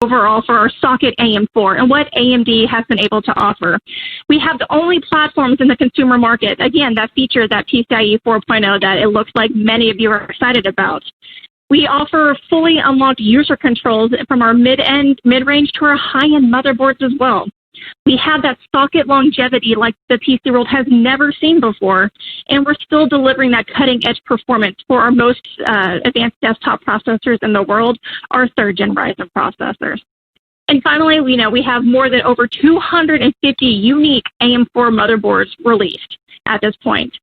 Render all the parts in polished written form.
overall for our socket AM4 and what AMD has been able to offer. We have the only platforms in the consumer market, again, that feature that PCIe 4.0 that it looks like many of you are excited about. We offer fully unlocked user controls from our mid-range to our high-end motherboards as well. We have that socket longevity like the PC world has never seen before, and we're still delivering that cutting-edge performance for our most advanced desktop processors in the world, our 3rd Gen Ryzen processors. And finally, we have more than over 250 unique AM4 motherboards released at this point.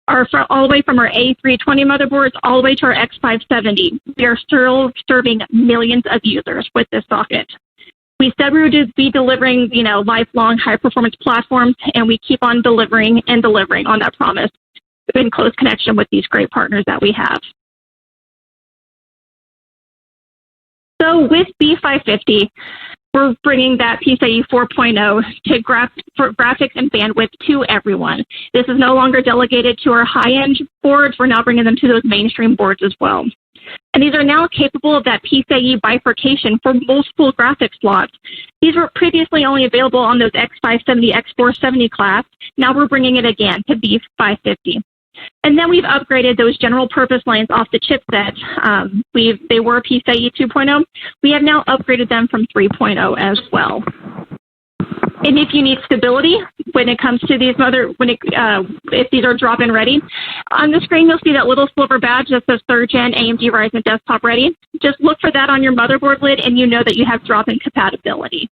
All the way from our A320 motherboards all the way to our X570, we are still serving millions of users with this socket. We said we would be delivering, lifelong high-performance platforms, and we keep on delivering and delivering on that promise in close connection with these great partners that we have. So with B550, we're bringing that PCIe 4.0 to for graphics and bandwidth to everyone. This is no longer delegated to our high-end boards. We're now bringing them to those mainstream boards as well. And these are now capable of that PCIe bifurcation for multiple graphics slots. These were previously only available on those X570, X470 class. Now we're bringing it again to B550. And then we've upgraded those general purpose lanes off the chipset. They were PCIe 2.0. We have now upgraded them from 3.0 as well. And if you need stability when it comes to these if these are drop-in ready, on the screen you'll see that little silver badge that says 3rd Gen AMD Ryzen Desktop Ready. Just look for that on your motherboard lid and you know that you have drop-in compatibility.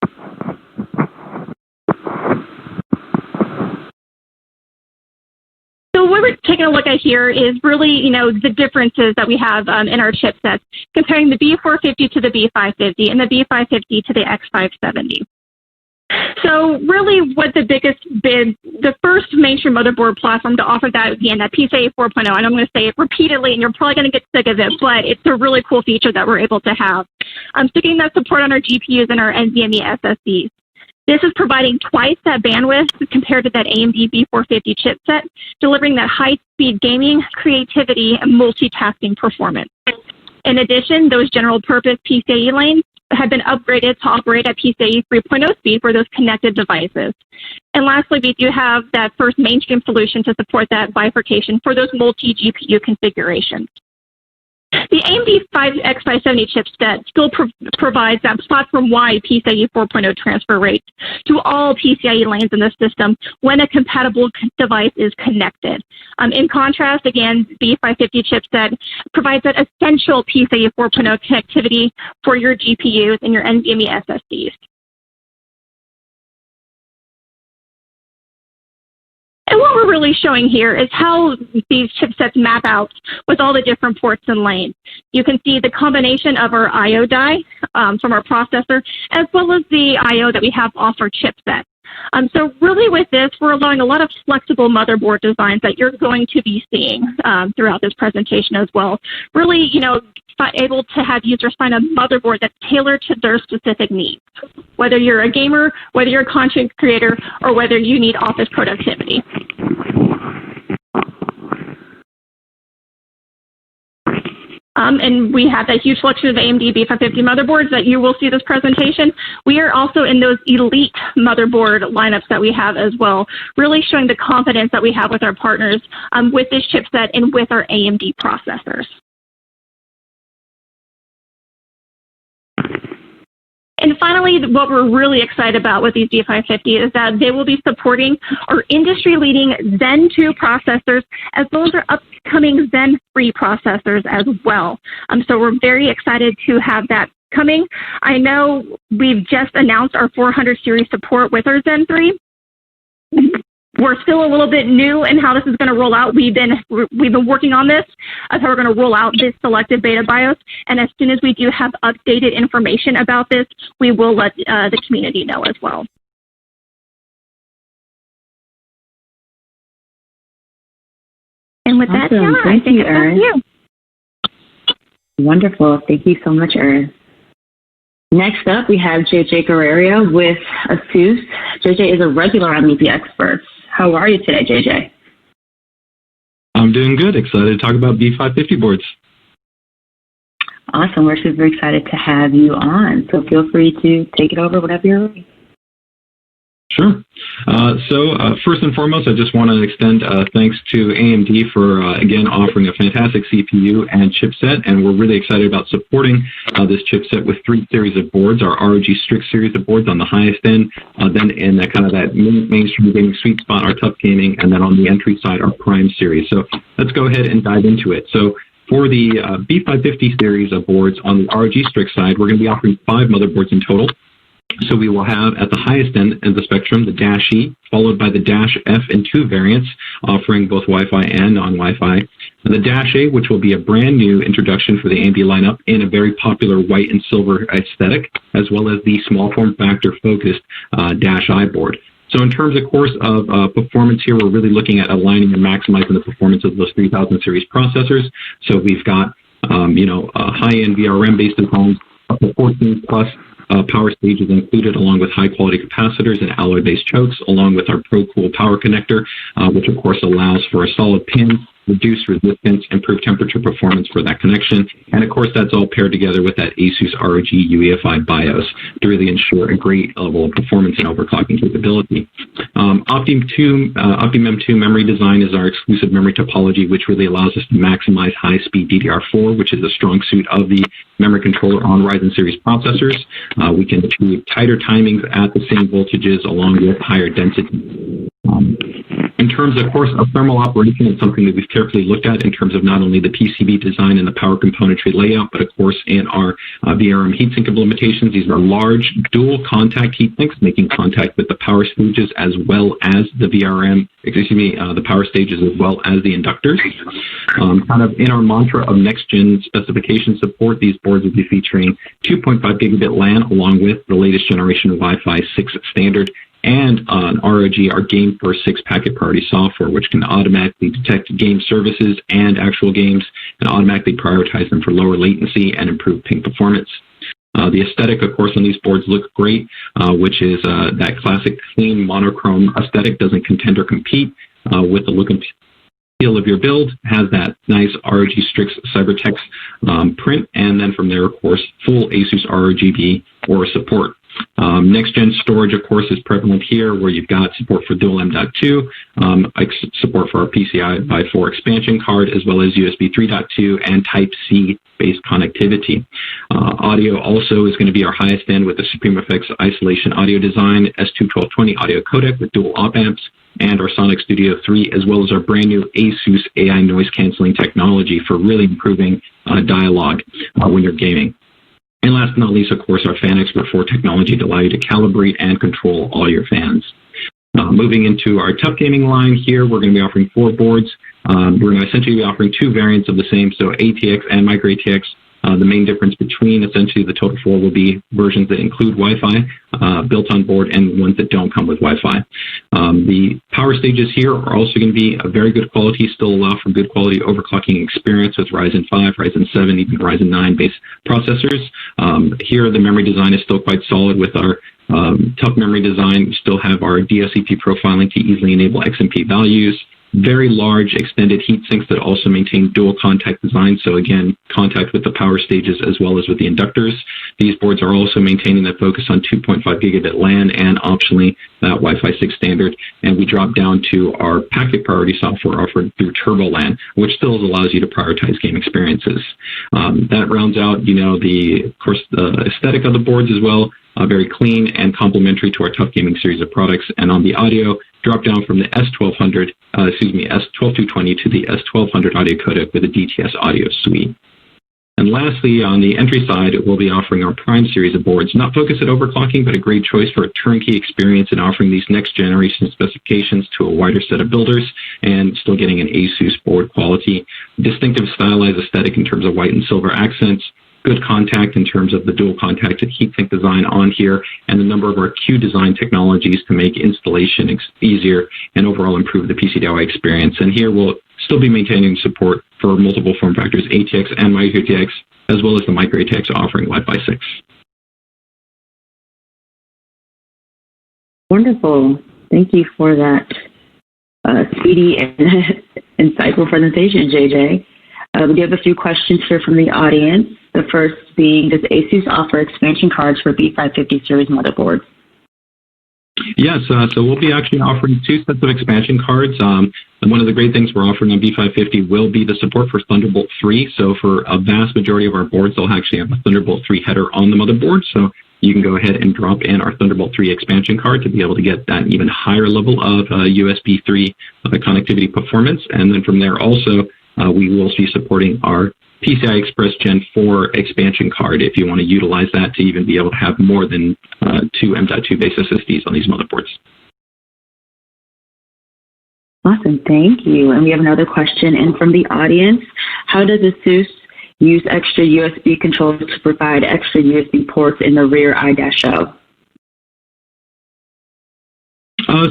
So what we're taking a look at here is really, the differences that we have in our chipsets, comparing the B450 to the B550 and the B550 to the X570. So really what the first mainstream motherboard platform to offer that, again, that PCIe 4.0, and I'm going to say it repeatedly, and you're probably going to get sick of it, but it's a really cool feature that we're able to have. Sticking that support on our GPUs and our NVMe SSDs. This is providing twice that bandwidth compared to that AMD B450 chipset, delivering that high-speed gaming, creativity, and multitasking performance. In addition, those general-purpose PCIe lanes have been upgraded to operate at PCIe 3.0 speed for those connected devices. And lastly, we do have that first mainstream solution to support that bifurcation for those multi-GPU configurations. The AMD X570 chipset still provides that platform-wide PCIe 4.0 transfer rate to all PCIe lanes in the system when a compatible device is connected. In contrast, again, the B550 chipset provides that essential PCIe 4.0 connectivity for your GPUs and your NVMe SSDs. And what we're really showing here is how these chipsets map out with all the different ports and lanes. You can see the combination of our I/O die from our processor, as well as the I/O that we have off our chipset. So really with this, we're allowing a lot of flexible motherboard designs that you're going to be seeing throughout this presentation as well. Really, able to have users find a motherboard that's tailored to their specific needs, whether you're a gamer, whether you're a content creator, or whether you need office productivity. And we have that huge selection of AMD B550 motherboards that you will see this presentation. We are also in those elite motherboard lineups that we have as well, really showing the confidence that we have with our partners with this chipset and with our AMD processors. And finally, what we're really excited about with these B550 is that they will be supporting our industry-leading Zen 2 processors, as well as our upcoming Zen 3 processors as well. So we're very excited to have that coming. I know we've just announced our 400 series support with our Zen 3. We're still a little bit new in how this is going to roll out. We've been working on this as how we're going to roll out this selected beta BIOS. And as soon as we do have updated information about this, we will let the community know as well. And with that, Sarah, I think it's back to you. Wonderful. Thank you so much, Erin. Next up, we have JJ Guerrero with ASUS. JJ is a regular on MEP Experts. How are you today, JJ? I'm doing good. Excited to talk about B550 boards. Awesome. We're super excited to have you on. So feel free to take it over whenever you're ready. Sure. First and foremost, I just want to extend thanks to AMD for, again, offering a fantastic CPU and chipset, and we're really excited about supporting this chipset with 3 series of boards, our ROG Strix series of boards on the highest end, then in that kind of that mainstream gaming sweet spot, our tough gaming, and then on the entry side, our Prime series. So let's go ahead and dive into it. So for the B550 series of boards on the ROG Strix side, we're going to be offering 5 motherboards in total. So we will have at the highest end of the spectrum the Dash E, followed by the Dash F and 2 variants, offering both Wi-Fi and non-Wi-Fi. The Dash A, which will be a brand new introduction for the AMD lineup in a very popular white and silver aesthetic, as well as the small form factor focused Dash I board. So in terms, of course, of performance here, we're really looking at aligning and maximizing the performance of those 3000 series processors. So we've got, high-end VRM-based designs, up to 14 plus power stages included, along with high-quality capacitors and alloy-based chokes, along with our ProCool power connector, which, of course, allows for a solid pin, reduced resistance, improved temperature performance for that connection. And, of course, that's all paired together with that ASUS ROG UEFI BIOS to really ensure a great level of performance and overclocking capability. OptiMem 2 memory design is our exclusive memory topology, which really allows us to maximize high-speed DDR4, which is a strong suit of the memory controller on Ryzen series processors. We can achieve tighter timings at the same voltages along with higher density. In terms, of course, of thermal operation, it's something that we've carefully looked at in terms of not only the PCB design and the power componentry layout, but of course in our VRM heatsink implementations. These are large dual contact heatsinks making contact with the power stages as well as the the power stages as well as the inductors. Kind of in our mantra of next-gen specification support, these boards will be featuring 2.5 gigabit LAN along with the latest generation of Wi-Fi 6 standard, and on ROG, our Game First 6 packet priority software, which can automatically detect game services and actual games and automatically prioritize them for lower latency and improved ping performance. The aesthetic, of course, on these boards look great, which is that classic clean monochrome aesthetic, doesn't contend or compete with the look and feel of your build, has that nice ROG Strix CyberText print, and then from there, of course, full ASUS ROGB or support. Next-gen storage, of course, is prevalent here, where you've got support for dual M.2, support for our PCIe 4 expansion card, as well as USB 3.2 and Type-C based connectivity. Audio also is going to be our highest end with the Supreme Effects Isolation Audio Design S21220 audio codec with dual op amps, and our Sonic Studio 3, as well as our brand new ASUS AI noise canceling technology for really improving dialogue when you're gaming. And last but not least, of course, our Fan Expert 4 technology to allow you to calibrate and control all your fans. Moving into our tough gaming line here, we're going to be offering 4 boards. We're going to essentially be offering 2 variants of the same, so ATX and MicroATX. The main difference between essentially the total 4 will be versions that include Wi-Fi built on board and ones that don't come with Wi-Fi. The power stages here are also going to be a very good quality, still allow for good quality overclocking experience with Ryzen 5, Ryzen 7, even Ryzen 9 based processors. Here the memory design is still quite solid with our tough memory design. We still have our DSCP profiling to easily enable XMP values. Very large extended heat sinks that also maintain dual contact design. So again, contact with the power stages as well as with the inductors. These boards are also maintaining that focus on 2.5 gigabit LAN and optionally that Wi-Fi 6 standard. And we drop down to our packet priority software offered through Turbo LAN, which still allows you to prioritize game experiences. That rounds out, the aesthetic of the boards as well. Very clean and complementary to our tough gaming series of products. And on the audio, drop down from the S12220 to the S1200 audio codec with a DTS audio suite. And lastly, on the entry side, we'll be offering our Prime series of boards, not focused at overclocking, but a great choice for a turnkey experience in offering these next generation specifications to a wider set of builders and still getting an ASUS board quality, distinctive stylized aesthetic in terms of white and silver accents, good contact in terms of the dual contacted heatsink design on here, and the number of our Q design technologies to make installation easier and overall improve the PCIe experience. And here we'll still be maintaining support for multiple form factors, ATX and MicroATX, as well as the MicroATX offering Wi-Fi 6. Wonderful. Thank you for that speedy and insightful presentation, JJ. We do have a few questions here from the audience. The first being, does ASUS offer expansion cards for B550 series motherboards? Yes, so we'll be actually offering two sets of expansion cards. And one of the great things we're offering on B550 will be the support for Thunderbolt 3. So for a vast majority of our boards, they'll actually have a Thunderbolt 3 header on the motherboard. So you can go ahead and drop in our Thunderbolt 3 expansion card to be able to get that even higher level of USB 3 connectivity performance. And then from there also, we will be supporting our PCI Express Gen 4 expansion card if you want to utilize that to even be able to have more than two M.2 based SSDs on these motherboards. Awesome, thank you. And we have another question in from the audience. How does ASUS use extra USB controllers to provide extra USB ports in the rear I-O?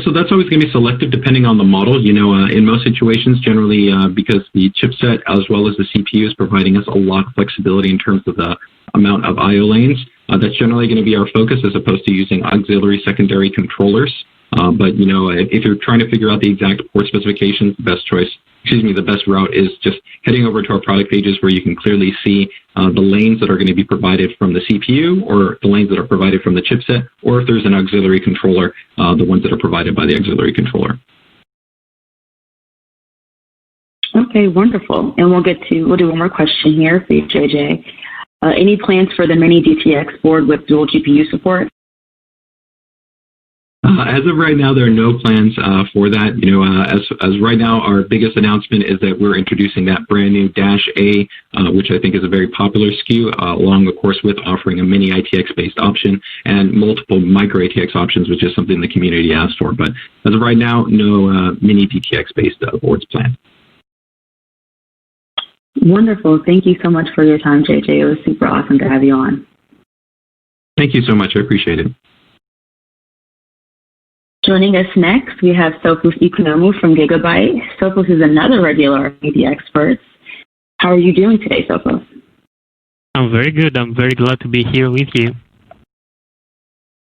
So that's always going to be selective depending on the model. You know, in most situations, generally, because the chipset as well as the CPU is providing us a lot of flexibility in terms of the amount of I/O lanes, that's generally going to be our focus as opposed to using auxiliary secondary controllers. But, you know, if you're trying to figure out the exact port specifications, the best route is just heading over to our product pages where you can clearly see the lanes that are going to be provided from the CPU or the lanes that are provided from the chipset, or if there's an auxiliary controller, the ones that are provided by the auxiliary controller. Okay, wonderful. And we'll do one more question here for you, JJ. Any plans for the mini DTX board with dual GPU support? As of right now, there are no plans for that. You know, as right now, our biggest announcement is that we're introducing that brand new Dash A, which I think is a very popular SKU, along, of course, with offering a mini ITX-based option and multiple micro ATX options, which is something the community asked for. But as of right now, no mini DTX-based boards planned. Wonderful. Thank you so much for your time, JJ. It was super awesome to have you on. Thank you so much. I appreciate it. Joining us next, we have Sophus Ikonomu from Gigabyte. Sophus is another regular media expert. How are you doing today, Sophus? I'm very good. I'm very glad to be here with you.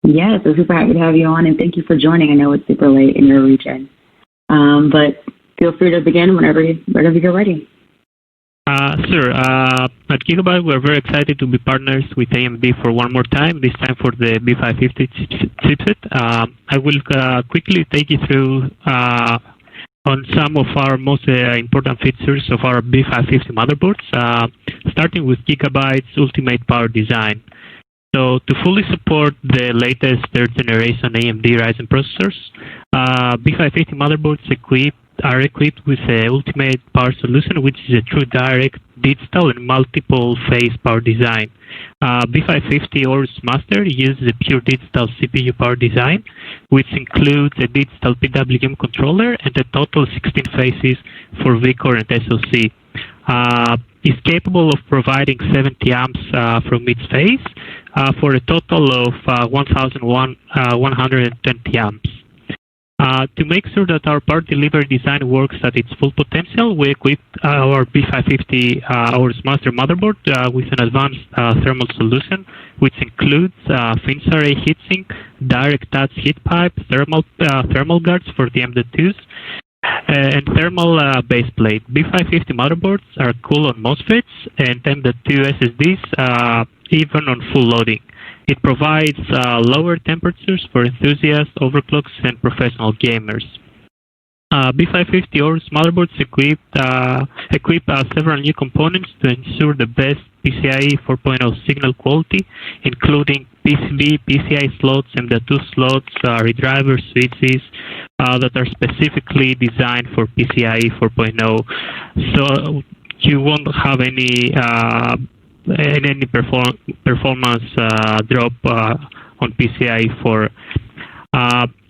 Yes, we're super happy to have you on, and thank you for joining. I know it's super late in your region, but feel free to begin whenever you're ready. Sure. At Gigabyte, we're very excited to be partners with AMD for one more time, this time for the B550 chipset. I will quickly take you through on some of our most important features of our B550 motherboards, starting with Gigabyte's ultimate power design. So to fully support the latest third generation AMD Ryzen processors, B550 motherboards are equipped with the ultimate power solution, which is a true direct digital and multiple phase power design. B550 Aorus Master uses a pure digital CPU power design, which includes a digital PWM controller and a total 16 phases for vCore and SoC. Is capable of providing 70 amps from each phase for a total of 1,120 amps. To make sure that our power delivery design works at its full potential, we equipped our B550 Aorus Master motherboard with an advanced thermal solution, which includes fins array heatsink, direct touch heat pipe, thermal guards for the M.2s, and thermal base plate. B550 motherboards are cool on MOSFETs and M.2 SSDs even on full loading. It provides lower temperatures for enthusiasts, overclocks, and professional gamers. B550 Aorus motherboards equip several new components to ensure the best PCIe 4.0 signal quality, including PCB, PCI slots, M.2 slots, redriver switches that are specifically designed for PCIe 4.0. So you won't have any performance drop on PCIe 4.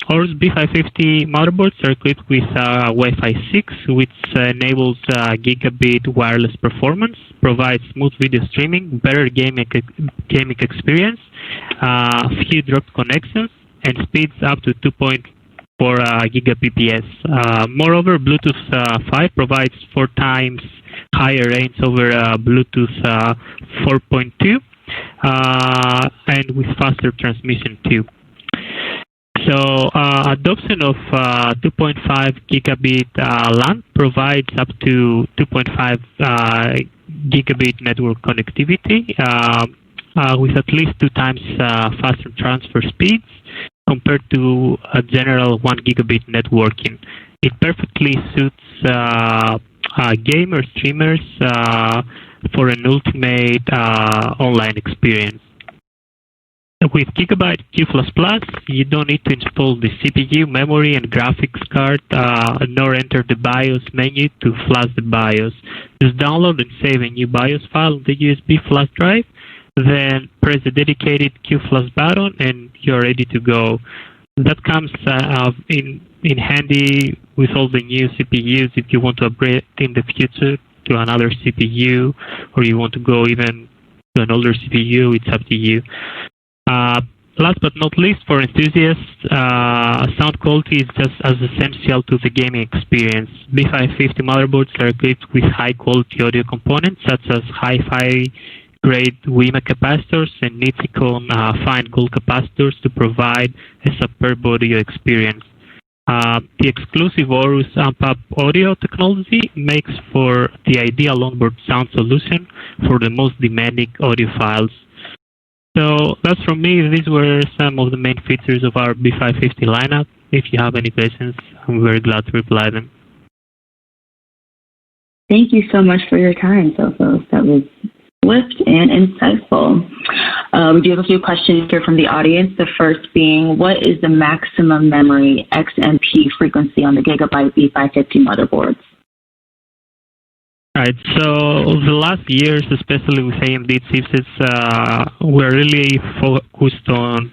Aorus B550 motherboards are equipped with Wi-Fi 6, which enables gigabit wireless performance, provides smooth video streaming, better gaming experience, few dropped connections, and speeds up to 2.4 gigabps. Moreover, Bluetooth 5 provides 4 times higher range over Bluetooth 4.2 and with faster transmission too. So adoption of 2.5 gigabit LAN provides up to 2.5 gigabit network connectivity with at least 2 times faster transfer speeds compared to a general 1 gigabit networking. It perfectly suits gamers, streamers for an ultimate online experience. With Gigabyte Q++, you don't need to install the CPU, memory, and graphics card, nor enter the BIOS menu to flash the BIOS. Just download and save a new BIOS file on the USB flash drive, then press the dedicated Q+ button, and you're ready to go. That comes in handy with all the new CPUs if you want to upgrade in the future to another CPU, or you want to go even to an older CPU. It's up to you. Last but not least, for enthusiasts, sound quality is just as essential to the gaming experience. B550 motherboards are equipped with high-quality audio components such as hi-fi grade WIMA capacitors and Nitzicon fine gold capacitors to provide a superb audio experience. The exclusive Aorus amp-up audio technology makes for the ideal onboard sound solution for the most demanding audio files. So that's from me. These were some of the main features of our B550 lineup. If you have any questions, I'm very glad to reply them. Thank you so much for your time, Sophos. That was swift and insightful. We do have a few questions here from the audience. The first being, what is the maximum memory XMP frequency on the Gigabyte B550 motherboards? Right. So the last years, especially with AMD chipsets, we're really focused on